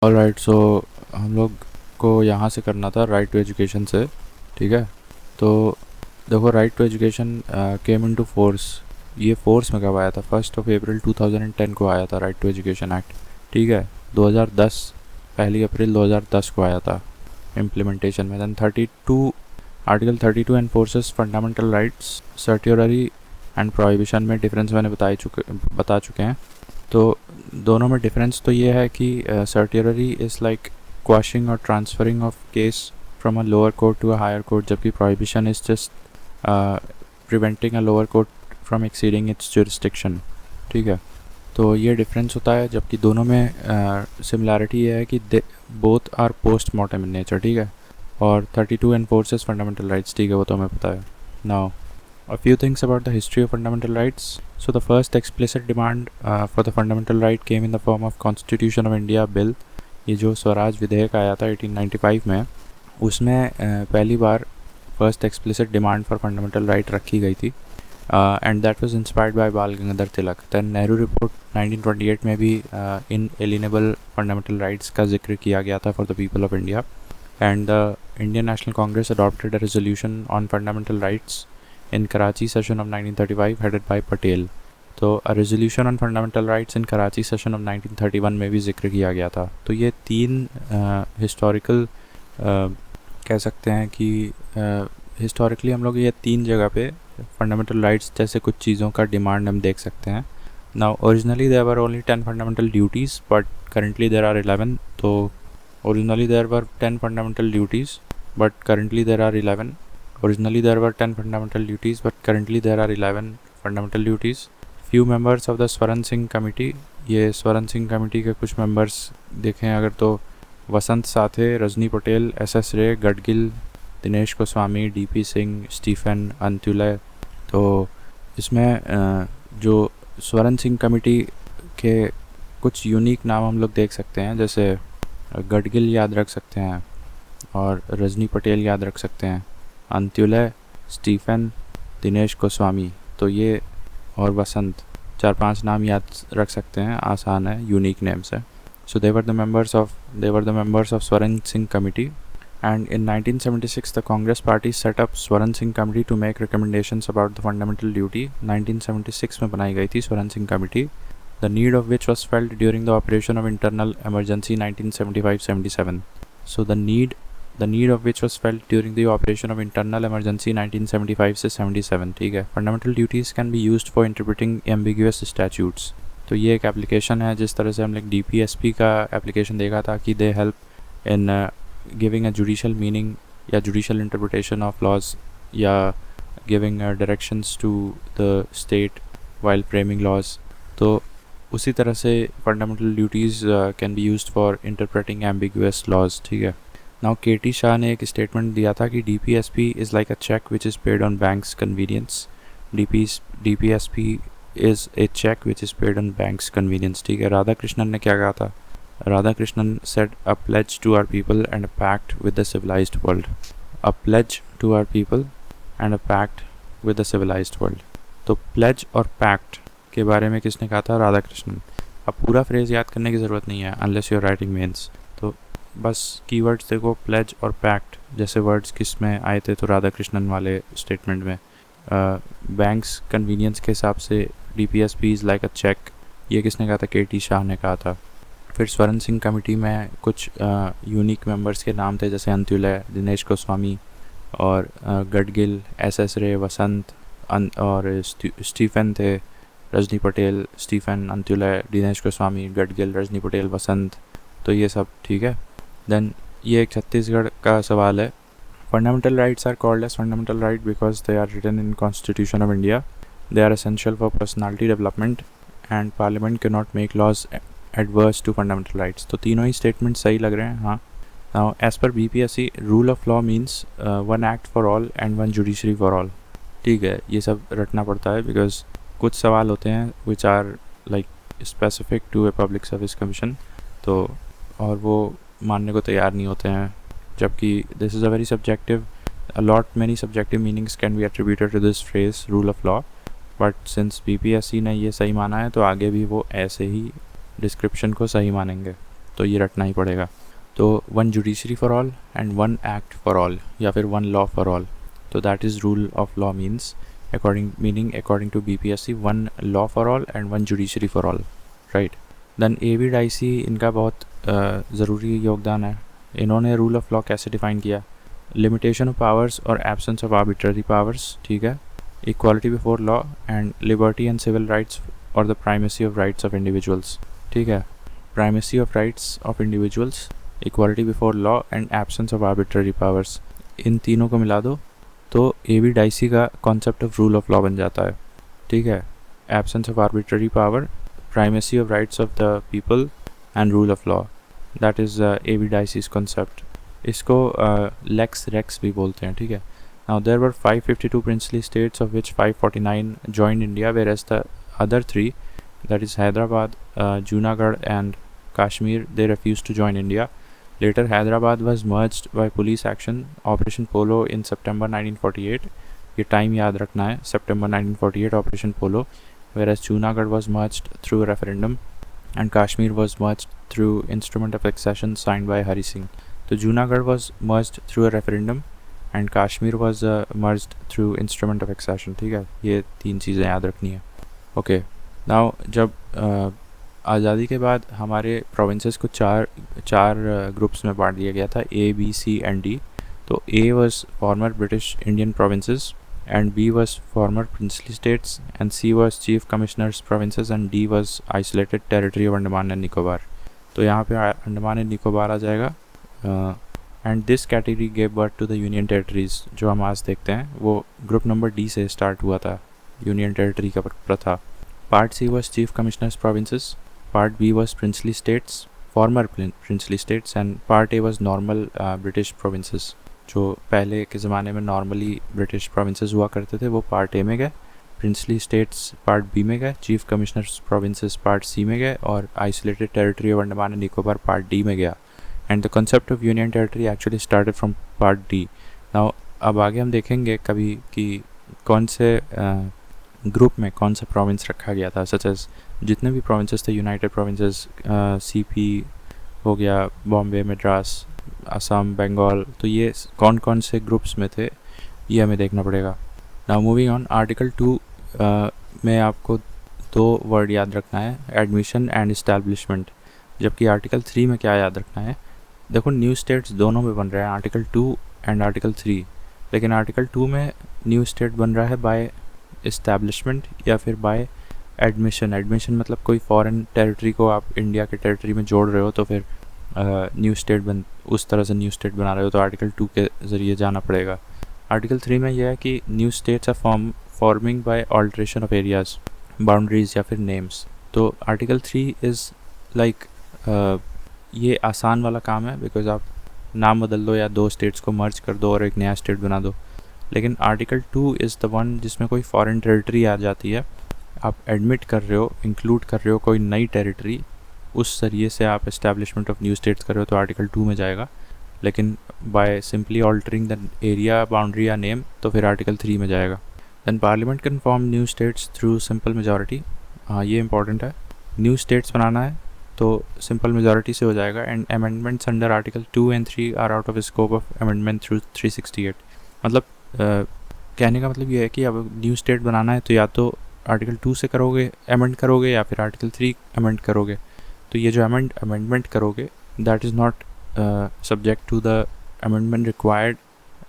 Alright, सो हम लोग को यहाँ से करना था राइट टू एजुकेशन से। ठीक है, तो देखो, right to education came into force. ये फोर्स में कब आया था? 1 अप्रैल 2010 को आया था राइट टू एजुकेशन एक्ट। ठीक है, 2010 1 अप्रैल 2010 को आया था इम्प्लीमेंटेशन में। Then 32 article 32 enforces fundamental rights. Certiorari and prohibition में डिफरेंस मैंने बता चुके हैं। तो दोनों में डिफरेंस तो ये है कि सर्टियोररी इज़ लाइक क्वाशिंग और transferring of case from a lower court to a higher court, जबकि prohibition is just preventing a lower court from exceeding its jurisdiction. ठीक है, तो ये डिफरेंस होता है, जबकि दोनों में सिमिलैरिटी ये है कि both R post mortem in nature. ठीक है, और 32 एनफोर्सेस फंडामेंटल राइट्स। ठीक है, वो तो हमें पता है। Now a few things about the history of fundamental rights. So the first explicit demand for the fundamental right came in the form of Constitution of India Bill. ये जो स्वराज विधेयक आया था 1895 में, उसमें पहली बार first explicit demand for fundamental right रखी गई थी, and that was inspired by Bal Gangadhar Tilak. Then Nehru report 1928 में भी इनएलिनेबल फंडामेंटल राइट्स का जिक्र किया गया था for the people of India, and the Indian national Congress adopted a resolution on fundamental rights in Karachi session of 1935 headed by Patel. तो a resolution on fundamental rights in Karachi session of 1931 में भी जिक्र किया गया था। तो ये तीन हिस्टोरिकल कह सकते हैं कि हिस्टोरिकली हम लोग ये तीन जगह पे फंडामेंटल राइट्स जैसे कुछ चीज़ों का डिमांड हम देख सकते हैं। Now originally there were only 10 fundamental duties but currently there are 11। तो originally there were 10 fundamental duties but currently there are 11। Originally there were 10 fundamental duties, but currently there are 11 fundamental duties. Few members of the Swaran Singh committee, ये Swaran Singh committee के कुछ members देखें अगर तो वसंत साथे, Rajni Patel, S रे, Gadgil, Dinesh Goswami, DP Singh, Stephen अंत्युलय। तो इसमें जो स्वरण सिंह कमेटी के कुछ यूनिक नाम हम लोग देख सकते हैं, जैसे गडगिल याद रख सकते हैं और रजनी पटेल याद रख सकते हैं, अंत्युलय, स्टीफन, दिनेश गोस्वामी। तो ये और वसंत, 4-5 नाम याद रख सकते हैं, आसान है, यूनिक नेम्स है। So they were the members of Swaran Singh committee, and in 1976 the Congress party set up Swaran Singh committee to make recommendations about the fundamental duty. 1976 में बनाई गई थी Swaran Singh committee, the need of which was felt during the operation of internal emergency 1975-77। So the need of which was felt during the operation of internal emergency 1975 से 77। ठीक है, fundamental duties can be used for interpreting ambiguous statutes. तो ये एक application है, जिस तरह से हमने DPSP का एप्लीकेशन देखा था कि they help in giving a judicial meaning या जुडिशल इंटरप्रिटेशन ऑफ लॉज, या giving directions to the state while framing laws. तो उसी तरह से fundamental duties can be used for interpreting ambiguous laws. ठीक है, नाउ KT शाह ने एक स्टेटमेंट दिया था कि DPSP is like a cheque which is paid on bank's convenience. DPSP is a cheque which is paid on bank's convenience. ठीक है, राधा कृष्णन ने क्या कहा था? Radha Krishnan said a pledge to our people and a pact with the civilised world. A pledge to our people and a pact with the civilised world. तो pledge और pact के बारे में किसने कहा था? राधा कृष्णन। अब पूरा फ्रेज़ याद करने की ज़रूरत नहीं है अनलेस यूर राइटिंग मेंस। तो बस कीवर्ड्स देखो, प्लेज और पैक्ट जैसे वर्ड्स किस में आए थे? तो राधा कृष्णन वाले स्टेटमेंट में। बैंक्स कन्वीनियंस के हिसाब से DPSP is like a cheque, ये किसने कहा था? KT शाह ने कहा था। फिर स्वरण सिंह कमेटी में कुछ यूनिक मेंबर्स के नाम थे, जैसे अंत्युलय, दिनेश गोस्वामी और गडगिल, SS रे, वसंत और स्टीफन थे, रजनी पटेल, स्टीफन, अंत्युलय, दिनेश गोस्वामी, गडगिल, रजनी पटेल, वसंत। तो ये सब ठीक है। देन ये एक छत्तीसगढ़ का सवाल है। Fundamental rights are called as fundamental right because they are written in constitution of India. They are essential for personality development and parliament can not make laws adverse to fundamental rights. तो तीनों ही statement सही लग रहे हैं। हाँ, now as per BPSC rule of law means 1 act for all and 1 judiciary for all. ठीक है, ये सब रटना पड़ता है बिकॉज कुछ सवाल होते हैं which are like specific to a public service commission, तो और वो मानने को तैयार नहीं होते हैं, जबकि this is a very subjective, a lot many subjective meanings can be attributed to this phrase rule of law, but since BPSC ने ये सही माना है तो आगे भी वो ऐसे ही डिस्क्रिप्शन को सही मानेंगे। तो ये रटना ही पड़ेगा। तो one judiciary for all and one act for all या फिर वन लॉ फॉर ऑल। तो that is rule of law means according to BPSC one law for all and one judiciary for all, right. Then A V Dicey इनका बहुत ज़रूरी योगदान है। इन्होंने rule of law कैसे डिफ़ाइन किया? लिमिटेशन ऑफ पावर्स और एब्सेंस ऑफ आर्बिट्ररी पावर्स, ठीक है, equality before law and liberty and civil rights और the primacy of rights of individuals, ठीक है। Primacy of rights of individuals, equality before law and absence of arbitrary powers, इन तीनों को मिला दो तो एवी डाइसी का concept of rule of law बन जाता है, ठीक है। Absence of arbitrary power, primacy of rights of the people and rule of law, that is A V Dicey's concept. इसको लेक्स रेक्स भी बोलते हैं, ठीक है। Now there were 552 princely states of which 549 joined India, whereas the other three, that is Hyderabad, Junagadh and Kashmir, they refused to join India. Later Hyderabad was merged by police action, Operation Polo in September 1948. ये time याद रखना है, September 1948 Operation Polo, whereas Junagadh was merged through a referendum and Kashmir was merged through instrument of accession signed by Hari Singh. तो Junagadh was merged through a referendum and Kashmir was merged through instrument of accession, ठीक है। ये तीन चीज़ें याद रखनी है। Okay, now जब आज़ादी के बाद हमारे प्रोविंसेस को चार ग्रुप्स में बांट दिया गया था, A, B, C and D। तो A was former British Indian provinces and B was former princely states and C was chief commissioners provinces and D was isolated territory of Andaman and Nicobar. तो यहाँ पे Andaman and Nicobar आ जाएगा। And this category gave birth to the union territories, जो हम आज देखते हैं वो ग्रुप नंबर D से स्टार्ट हुआ था, यूनियन टेरिटरी का प्रथा। Part C was chief commissioners provinces, part B was princely states, farmer princely states and part A was normal British provinces. जो पहले के ज़माने में नॉर्मली ब्रिटिश प्रोविंसेस हुआ करते थे वो पार्ट A में गए, प्रिंसली स्टेट्स पार्ट B में गए, chief commissioners provinces part C में गए और isolated territory of Andaman and Nicobar part D में गया। And the concept of union territory actually started from part D। Now अब आगे हम देखेंगे कभी कि कौन से ग्रुप में कौन सा प्रोविंस रखा गया था, सच एज जितने भी प्रोविंसेस थे, यूनाइटेड प्रोविंसेस, CP हो गया, बॉम्बे, मद्रास, असम, बंगाल, तो ये कौन कौन से ग्रुप्स में थे ये हमें देखना पड़ेगा। नाउ मूविंग ऑन, आर्टिकल 2 में आपको दो वर्ड याद रखना है, एडमिशन एंड इस्टेब्लिशमेंट, जबकि आर्टिकल 3 में क्या याद रखना है। देखो न्यू स्टेट्स दोनों में बन रहे हैं, आर्टिकल 2 एंड आर्टिकल 3, लेकिन आर्टिकल 2 में न्यू स्टेट बन रहा है बाय इस्टेब्लिशमेंट या फिर बाय एडमिशन। एडमिशन मतलब कोई फॉरेन टेरिटरी को आप इंडिया के टेरिटरी में जोड़ रहे हो तो फिर न्यू स्टेट उस तरह से न्यू स्टेट बना रहे हो तो आर्टिकल 2 के ज़रिए जाना पड़ेगा। आर्टिकल 3 में यह है कि new states are forming by alteration of areas, boundaries या फिर नेम्स। तो आर्टिकल 3 इज़ लाइक ये आसान वाला काम है, बिकॉज आप नाम बदल दो या दो स्टेट्स को मर्ज कर दो और एक नया स्टेट बना दो। लेकिन आर्टिकल 2 इज़ द वन जिसमें कोई फॉरेन टेरिटरी आ जाती है, आप एडमिट कर रहे हो, इंक्लूड कर रहे हो कोई नई टेरिटरी, उस जरिए से आप इस्टेब्लिशमेंट ऑफ न्यू स्टेट्स कर रहे हो तो आर्टिकल 2 में जाएगा। लेकिन by simply altering the area, boundary या नेम तो फिर आर्टिकल 3 में जाएगा। Than parliament can form new states through simple majority. हाँ, ये इंपॉर्टेंट है, न्यू स्टेट्स बनाना है तो सिंपल मेजॉरिटी से हो जाएगा। And amendments under article 2 and 3 are out of scope of amendment through 368। मतलब कहने का मतलब ये है कि अब न्यू स्टेट बनाना है तो या तो आर्टिकल 2 से करोगे, अमेंड करोगे, या फिर आर्टिकल 3 अमेंड करोगे। तो ये जो अमेंडमेंट करोगे that is not subject to the amendment required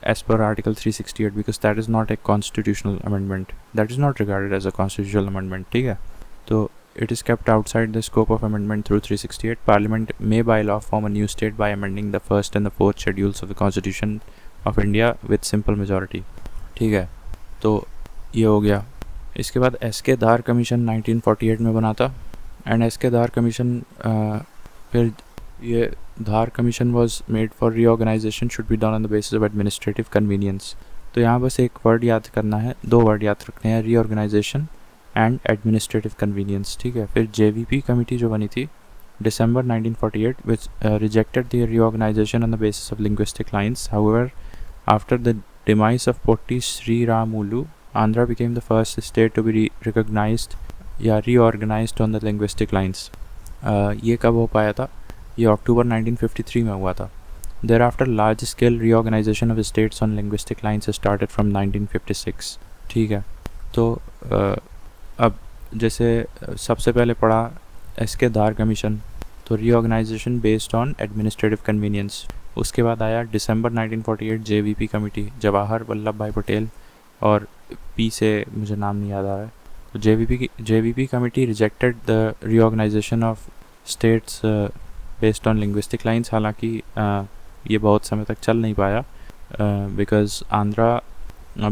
as per article 368 because that is not a constitutional amendment, that is not regarded as a constitutional amendment, ठीक है। तो it is kept outside the scope of amendment through 368. Parliament may by law form a new state by amending the first and the fourth schedules of the Constitution of India with simple majority. ठीक है, तो ये हो गया। इसके बाद SK. धार commission 1948 में बना था। And SK. धार कमीशन फिर ये Dhar commission was made for reorganisation should be done on the basis of administrative convenience. तो यहाँ बस एक वर्ड याद करना है, दो वर्ड याद रखने हैं, रीऑर्गेनाइजेशन एंड एडमिनिस्ट्रेटिव कन्वीनियंस, ठीक है। फिर JVP कमेटी जो बनी थी December 1948 which rejected the reorganization on the basis of linguistic lines. However, after the demise of Potti Sri Ramulu, Andhra became the first state to be recognized या reorganized on the linguistic lines. ये कब हो पाया था? ये अक्टूबर 1953 में हुआ था। Thereafter large scale reorganisation of states on linguistic lines started from 1956। ठीक है, तो अब जैसे सबसे पहले पढ़ा एसके धार कमीशन, तो reorganisation based on administrative convenience. उसके बाद आया दिसंबर 1948 JVP committee, Jawahar Vallabhbhai Patel और पी से मुझे नाम नहीं याद आ रहा है। तो JVP committee rejected the reorganisation of states based on linguistic lines. हालांकि ये बहुत समय तक चल नहीं पाया because Andhra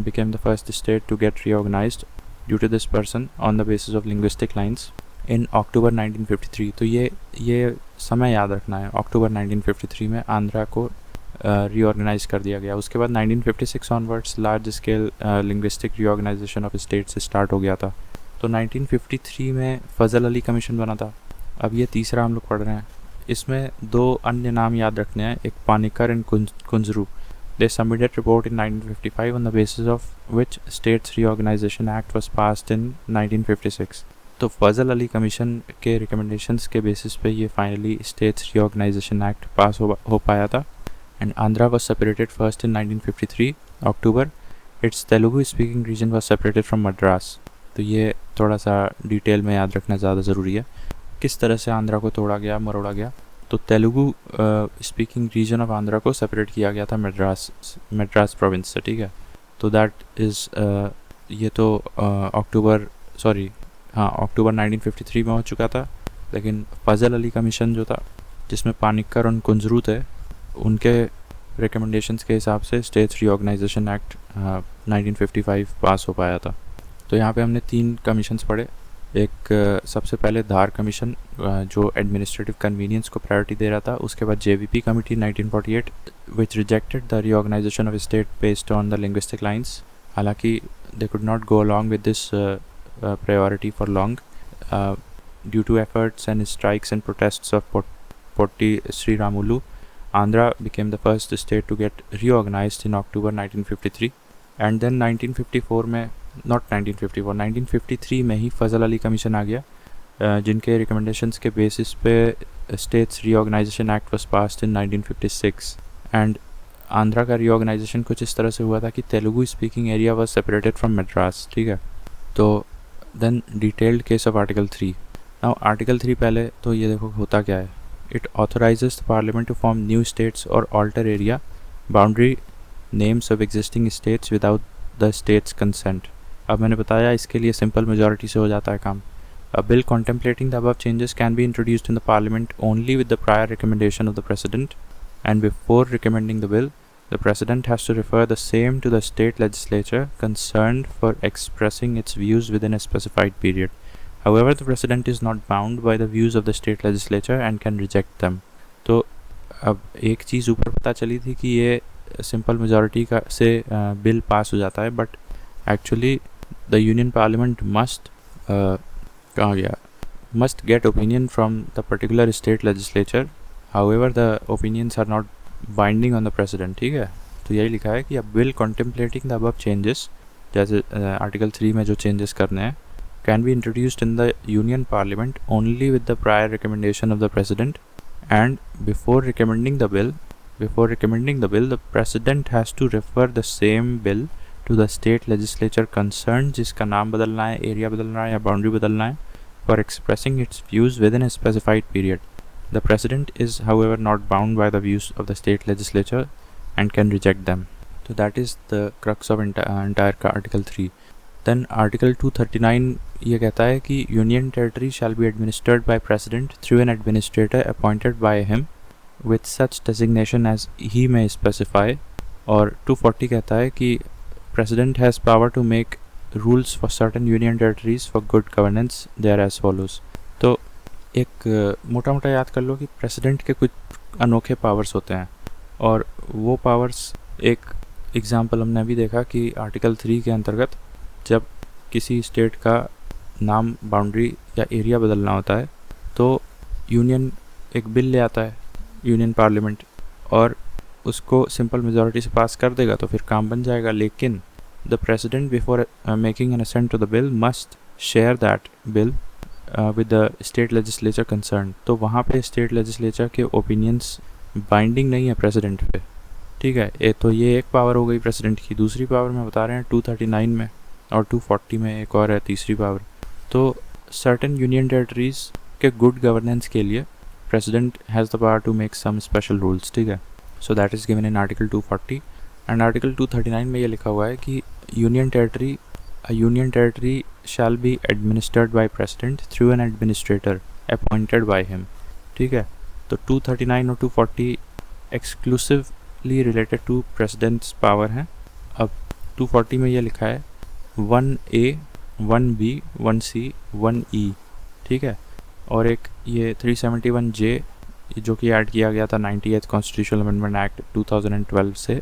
became the first state to get reorganized due to this person on the basis of linguistic lines in October 1953। तो ये समय याद रखना है, अक्टूबर 1953 में आंध्रा को रीऑर्गेनाइज कर दिया गया। उसके बाद 1956 onwards large scale linguistic reorganisation of states start हो गया था। तो 1953 में फजल अली कमीशन बना था। अब ये तीसरा हम लोग पढ़ रहे हैं, इसमें दो अन्य नाम याद रखने हैं, एक Panikkar and Kunzru. They submitted report in 1955 on the basis of which States Reorganization Act was passed in 1956। तो फजल अली कमीशन के रिकमेंडेशंस के बेसिस पे ये finally states reorganisation act pass हो पाया था। And Andhra was separated first in 1953 October. Its Telugu speaking region was separated from Madras. तो ये थोड़ा सा डिटेल में याद रखना ज़्यादा ज़रूरी है, किस तरह से आंध्रा को तोड़ा गया, मरोड़ा गया। तो Telugu speaking region of Andhra को सेपरेट किया गया था मद्रास प्रोविंस से। ठीक है, तो दैट इज़ ये तो अक्टूबर 1953 में हो चुका था। लेकिन फजल अली कमीशन जो था, जिसमें पानिक्कर और कुंजरू थे, उनके रिकमेंडेशंस के हिसाब से स्टेट्स रीऑर्गेनाइजेशन एक्ट 1955 पास हो पाया था। तो यहाँ पे हमने 3 कमीशंस पढ़े। एक सबसे पहले धार कमीशन जो एडमिनिस्ट्रेटिव कन्वीनियंस को प्रायोरिटी दे रहा था। उसके बाद JVP committee 1948 which rejected the reorganisation of state based on the linguistic lines. हालांकि they could not go along with this priority for long due to efforts and strikes and protests of Potti Sriramulu. Andhra became the first state to get reorganized in October 1953 and then 1954 में 1953 में ही फजल Ali commission आ गया, जिनके recommendations के basis पे states reorganisation act was passed in 1956। And Andhra का reorganisation कुछ इस तरह से हुआ था कि Telugu speaking area was separated from Madras. ठीक है, तो then detailed case of article 3। Now article 3 पहले तो ये देखो होता क्या है। It authorises the parliament to form new states और alter area boundary names of existing states without the states consent. अब मैंने बताया इसके लिए सिंपल मेजॉरिटी से हो जाता है काम। A bill contemplating the above changes can be introduced in the parliament only with the prior recommendation of the president, and before recommending the bill, the president has to refer the same to the state legislature concerned for expressing its views within a specified period. However, the president is not bound by the views of the state legislature and can reject them. तो अब एक चीज़ ऊपर पता चली थी कि ये simple majority का से बिल पास हो जाता है, but actually the union parliament कहाँ गया, must get opinion from the particular state legislature. However, the opinions are not binding on the president। ठीक है, तो यही लिखा है कि a bill contemplating the above changes, जैसे आर्टिकल 3 में जो चेंजेस करने हैं, can be introduced in the union parliament only with the prior recommendation of the president, and before recommending the bill, the president has to refer the same bill to the state legislature concerned, जिसका नाम बदलना है, area बदलना है या boundary बदलना है, for expressing its views within a specified period. The president is, however, not bound by the views of the state legislature and can reject them. So that is the crux of entire Article 3. Then Article 239 ये कहता है कि Union territory shall be administered by President through an administrator appointed by him with such designation as he may specify. और 240 कहता है कि President has power to make rules for certain union territories for good governance. They are as follows. तो एक मोटा मोटा याद कर लो कि प्रेसिडेंट के कुछ अनोखे पावर्स होते हैं, और वो पावर्स, एक एग्जांपल हमने अभी देखा कि आर्टिकल 3 के अंतर्गत जब किसी स्टेट का नाम, बाउंड्री या एरिया बदलना होता है तो यूनियन एक बिल ले आता है, यूनियन पार्लियामेंट, और उसको सिंपल मेजॉरिटी से पास कर देगा तो फिर काम बन जाएगा। लेकिन the president before making an assent to the bill must share that bill with the state legislature concern, तो वहाँ पे स्टेट लेजिस्लेचर के ओपिनियंस बाइंडिंग नहीं है प्रेसिडेंट पे, ठीक है। तो ये एक पावर हो गई प्रेसिडेंट की। दूसरी पावर में बता रहे हैं 239 में, और 240 में एक और है तीसरी पावर। तो सर्टेन यूनियन टेरिटरीज़ के गुड गवर्नेंस के लिए president has the power to make some special rules, ठीक है। So that is given in article 240 and article 239 में ये लिखा हुआ है कि union territory shall be administered by president through an administrator appointed by him, ठीक है। तो 239 और 240 exclusively related to president's power हैं। अब 240 में ये लिखा है 1A 1B 1C 1E, ठीक है। और एक ये 371J जो कि ऐड किया गया था 98th कॉन्स्टिट्यूशनल अमेंडमेंट एक्ट 2012 से,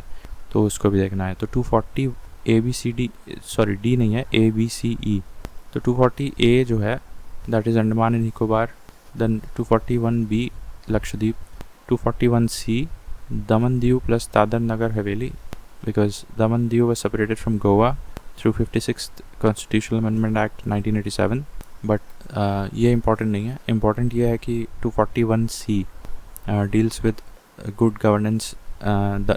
तो उसको भी देखना है। तो 240 ABCD सॉरी D नहीं है ABCE, तो 240A जो है that is Andaman and Nicobar, then 241B Lakshadweep, 241C Daman Diu plus Dadra Nagar Haveli, because Daman Diu was separated from Goa through 56th constitutional amendment act 1987, but ये इंपॉर्टेंट नहीं है। इंपॉर्टेंट ये है कि 241C deals with good governance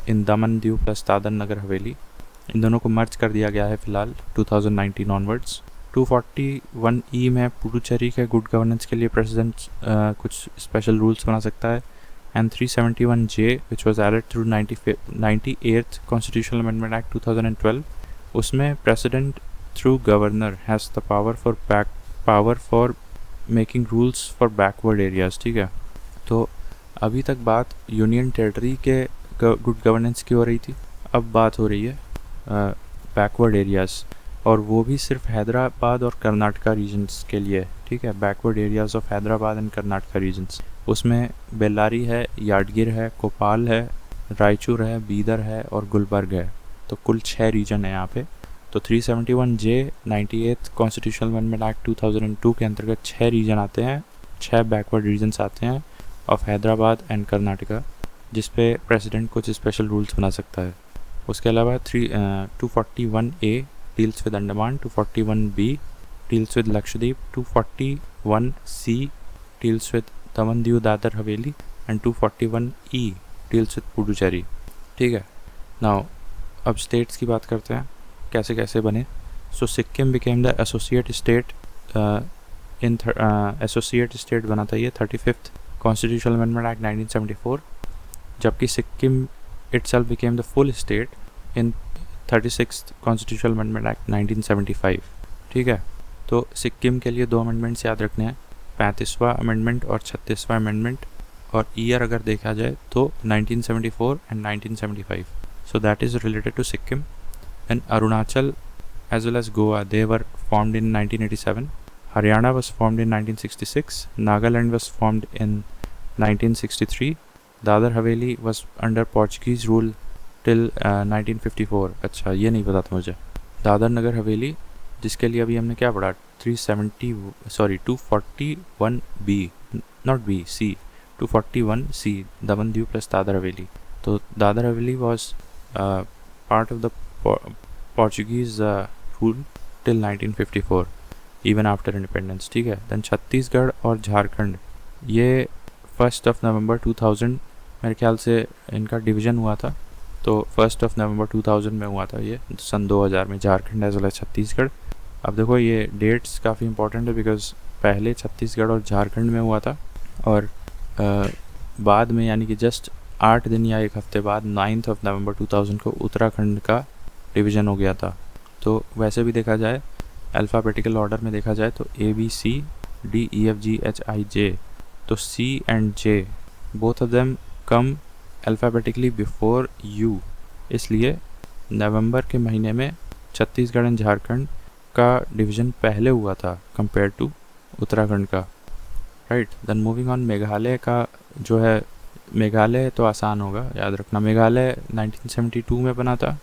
in Daman Diu plus Dadra Nagar हवेली। इन दोनों को मर्ज कर दिया गया है फ़िलहाल 2019 ऑनवर्ड्स। 241E में पुडुचेरी के गुड गवर्नेंस के लिए प्रेसिडेंट कुछ स्पेशल रूल्स बना सकता है, and 371J which was added through 98th constitutional amendment act 2012, उसमें president through governor has the power for making rules for backward areas, ठीक है। तो अभी तक बात यूनियन टेरिटरी के गुड गवर्नेंस की हो रही थी, अब बात हो रही है बैकवर्ड एरियाज़, और वो भी सिर्फ हैदराबाद और कर्नाटका रीजन्स के लिए, ठीक है। Backward areas of Hyderabad and Karnataka regions, उसमें बेल्लारी है, यादगिर है, कोपाल है, रायचूर है, बीदर है और गुलबर्ग है। तो कुल 6 रीजन है यहाँ पे। तो 371J 98th constitutional amendment act 2002 के अंतर्गत 6 रीजन आते हैं, 6 बैकवर्ड रीजन्स आते हैं ऑफ हैदराबाद एंड कर्नाटका, जिस पे प्रेसिडेंट कुछ स्पेशल रूल्स बना सकता है। उसके अलावा 241A deals with Andaman, 241B deals with Lakshadweep, 241C deals with Daman Diu Dadar Haveli and 241E deals with Puducherry, ठीक है। नाउ अब स्टेट्स की बात करते हैं कैसे कैसे बने। So Sikkim became the associate state in associate state बना था ये 35th कॉन्स्टिट्यूशनल अमेंडमेंट एक्ट 1974, जबकि Sikkim itself became the full state in 36th Constitutional Amendment Act 1975, ठीक है। तो सिक्किम के लिए 2 अमेंडमेंट्स याद रखने हैं, 35वां अमेंडमेंट और 36वां अमेंडमेंट, और ईयर अगर देखा जाए तो 1974 and 1975। So that is related to Sikkim. And Arunachal as well as Goa, they were formed in 1987. Haryana was formed in 1966. Nagaland was formed in 1963. Dadar Haveli was under Portuguese rule till 1954। अच्छा, ये नहीं पता था मुझे। दादर नगर हवेली, जिसके लिए अभी हमने क्या पढ़ा, 241B not B C 241C Daman Diu plus Dadar हवेली। तो दादर हवेली was part of the Portuguese rule till 1954 even after independence, ठीक है। दैन छत्तीसगढ़ और झारखंड, ये 1 नवंबर 2000 मेरे ख्याल से इनका डिवीज़न हुआ था, तो 1 नवंबर 2000 में हुआ था ये, सन 2000 में Jharkhand as well as Chhattisgarh. अब देखो ये डेट्स काफ़ी इंपॉर्टेंट है, बिकॉज पहले छत्तीसगढ़ और झारखंड में हुआ था, और बाद में यानी कि जस्ट 8 दिन या 1 हफ्ते बाद 9 नवंबर 2000 को उत्तराखंड का डिवीज़न हो गया था। तो वैसे भी देखा जाए अल्फ़ाबेटिकल ऑर्डर में देखा जाए तो ABCDEFGHIJ, तो C and J both of them come alphabetically before U, इसलिए नवंबर के महीने में छत्तीसगढ़ एंड झारखंड का डिवीज़न पहले हुआ था कंपेयर टू उत्तराखंड का, right. Then moving on, Meghalaya का जो है, मेघालय तो आसान होगा याद रखना, मेघालय 1972 में बना था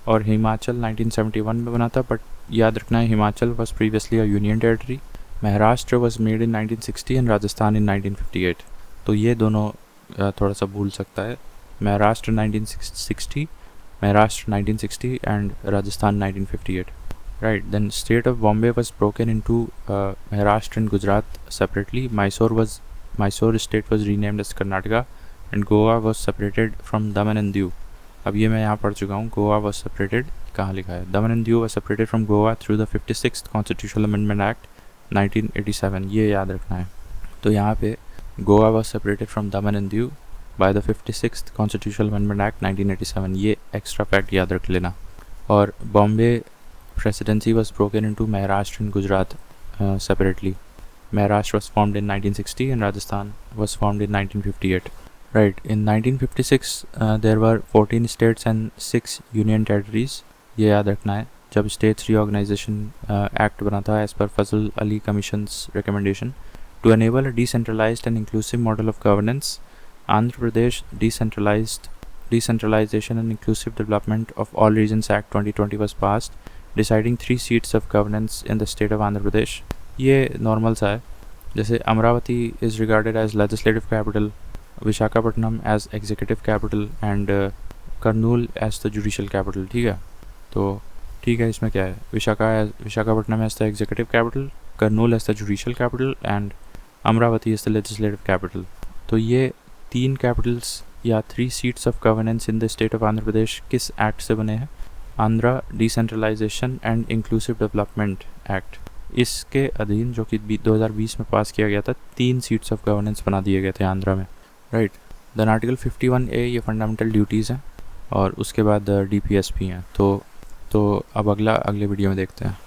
और हिमाचल 1971 में बना था, बट याद रखना है Himachal was previously a union territory, Maharashtra was made in 1960 and Rajasthan in 1958। तो ये दोनों थोड़ा सा भूल सकता है, Maharashtra 1960 and Rajasthan 1958। Right, then state of Bombay was broken into Maharashtra and Gujarat separately. Mysore state was renamed as Karnataka and Goa was separated from Daman and Diu. अब ये मैं यहाँ पढ़ चुका हूँ. Goa was separated, कहाँ लिखा है? Daman and Diu was separated from Goa through the 56th Constitutional Amendment Act 1987. ये याद रखना है. तो यहाँ पे Goa was separated from Daman and Diu by the 56th Constitutional Amendment Act 1987. ये एक्स्ट्रा फैक्ट याद रख लेना. और Bombay presidency was broken into Maharashtra and Gujarat separately. Maharashtra was formed in 1960 and Rajasthan was formed in 1958. Right, in 1956 there were 14 states and 6 union territories. ये याद रखना है. जब States Reorganization Act बना था as per Fazl Ali Commission's recommendation to enable a decentralized and inclusive model of governance, Andhra Pradesh Decentralization and Inclusive Development of All Regions Act 2020 was passed, deciding 3 seats of governance in the state of Andhra Pradesh. ये normal सा है. जैसे Amravati is regarded as legislative capital, Visakhapatnam as executive capital and Kurnool as the judicial capital. ठीक है, तो ठीक है, इसमें क्या है? Visakhapatnam as the executive capital, Kurnool as the judicial capital and Amravati is the legislative capital. तो ये 3 कैपिटल्स या 3 seats of governance in the state of Andhra Pradesh किस एक्ट से बने हैं? Andhra decentralisation and inclusive development act. इसके अधीन, जो कि 2020 में पास किया गया था, 3 सीट्स ऑफ गवर्नेंस बना दिए गए थे आंध्रा में. राइट, देन आर्टिकल 51A ये फंडामेंटल ड्यूटीज़ हैं और उसके बाद DPSP हैं. तो अब अगले वीडियो में देखते हैं.